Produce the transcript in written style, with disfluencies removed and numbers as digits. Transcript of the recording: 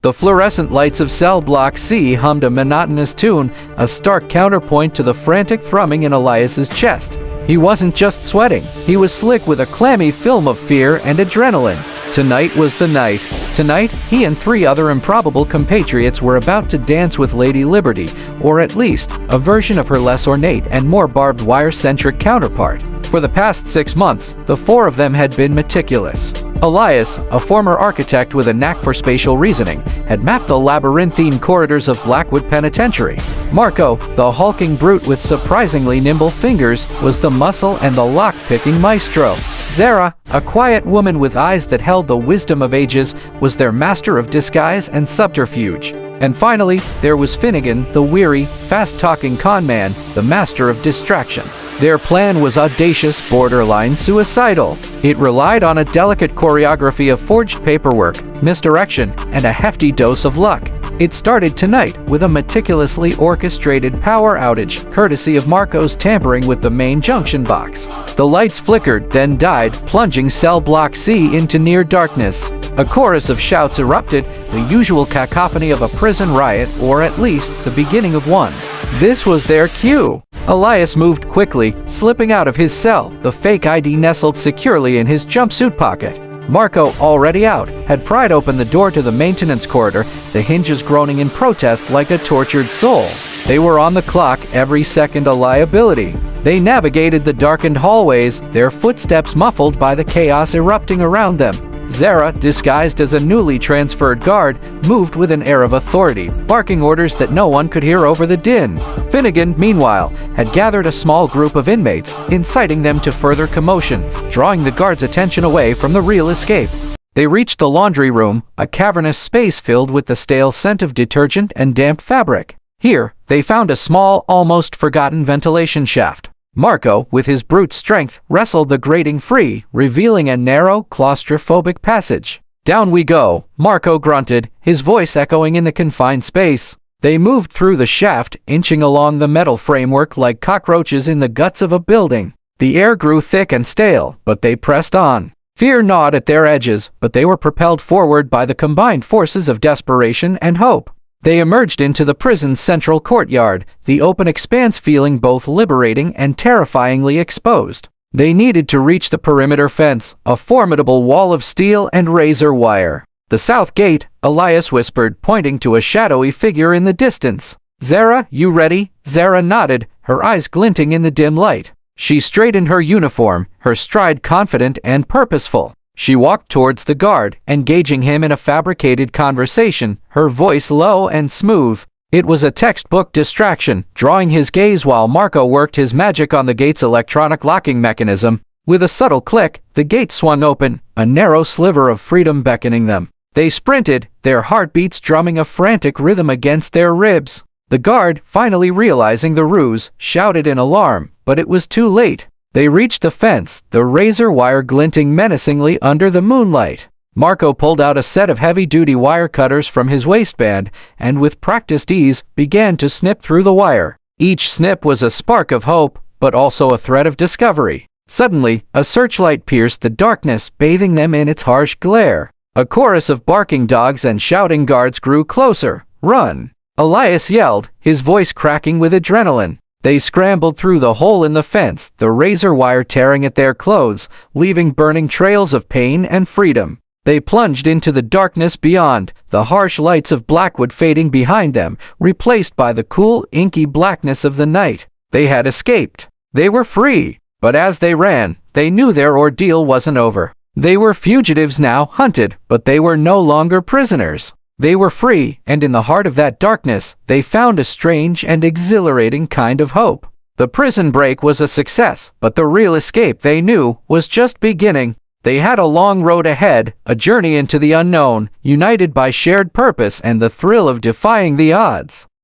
The fluorescent lights of Cell Block C hummed a monotonous tune, a stark counterpoint to the frantic thrumming in Elias's chest. He wasn't just sweating, he was slick with a clammy film of fear and adrenaline. Tonight was the night. Tonight, he and 3 other improbable compatriots were about to dance with Lady Liberty, or at least, a version of her less ornate and more barbed wire-centric counterpart. For the past 6 months, the 4 of them had been meticulous. Elias, a former architect with a knack for spatial reasoning, had mapped the labyrinthine corridors of Blackwood Penitentiary. Marco, the hulking brute with surprisingly nimble fingers, was the muscle and the lock-picking maestro. Zara, a quiet woman with eyes that held the wisdom of ages, was their master of disguise and subterfuge. And finally, there was Finnegan, the weary, fast-talking con man, the master of distraction. Their plan was audacious, borderline suicidal. It relied on a delicate choreography of forged paperwork, misdirection, and a hefty dose of luck. It started tonight with a meticulously orchestrated power outage, courtesy of Marco's tampering with the main junction box. The lights flickered, then died, plunging Cell Block C into near darkness. A chorus of shouts erupted, the usual cacophony of a prison riot, or at least the beginning of one. This was their cue. Elias moved quickly, slipping out of his cell, the fake ID nestled securely in his jumpsuit pocket. Marco, already out, had pried open the door to the maintenance corridor, the hinges groaning in protest like a tortured soul. They were on the clock, every second a liability. They navigated the darkened hallways, their footsteps muffled by the chaos erupting around them. Zara, disguised as a newly transferred guard, moved with an air of authority, barking orders that no one could hear over the din. Finnegan, meanwhile, had gathered a small group of inmates, inciting them to further commotion, drawing the guards' attention away from the real escape. They reached the laundry room, a cavernous space filled with the stale scent of detergent and damp fabric. Here, they found a small, almost forgotten ventilation shaft. Marco, with his brute strength, wrestled the grating free, revealing a narrow, claustrophobic passage. "Down we go," Marco grunted, his voice echoing in the confined space. They moved through the shaft, inching along the metal framework like cockroaches in the guts of a building. The air grew thick and stale, but they pressed on. Fear gnawed at their edges, but they were propelled forward by the combined forces of desperation and hope. They emerged into the prison's central courtyard, the open expanse feeling both liberating and terrifyingly exposed. They needed to reach the perimeter fence, a formidable wall of steel and razor wire. "The south gate," Elias whispered, pointing to a shadowy figure in the distance. "Zara, you ready?" Zara nodded, her eyes glinting in the dim light. She straightened her uniform, her stride confident and purposeful. She walked towards the guard, engaging him in a fabricated conversation, her voice low and smooth. It was a textbook distraction, drawing his gaze while Marco worked his magic on the gate's electronic locking mechanism. With a subtle click, the gate swung open, a narrow sliver of freedom beckoning them. They sprinted, their heartbeats drumming a frantic rhythm against their ribs. The guard, finally realizing the ruse, shouted in alarm, but it was too late. They reached the fence, the razor wire glinting menacingly under the moonlight. Marco pulled out a set of heavy-duty wire cutters from his waistband, and with practiced ease, began to snip through the wire. Each snip was a spark of hope, but also a thread of discovery. Suddenly, a searchlight pierced the darkness, bathing them in its harsh glare. A chorus of barking dogs and shouting guards grew closer. "Run!" Elias yelled, his voice cracking with adrenaline. They scrambled through the hole in the fence, the razor wire tearing at their clothes, leaving burning trails of pain and freedom. They plunged into the darkness beyond, the harsh lights of Blackwood fading behind them, replaced by the cool, inky blackness of the night. They had escaped. They were free. But as they ran, they knew their ordeal wasn't over. They were fugitives now, hunted, but they were no longer prisoners. They were free, and in the heart of that darkness, they found a strange and exhilarating kind of hope. The prison break was a success, but the real escape, they knew, was just beginning. They had a long road ahead, a journey into the unknown, united by shared purpose and the thrill of defying the odds.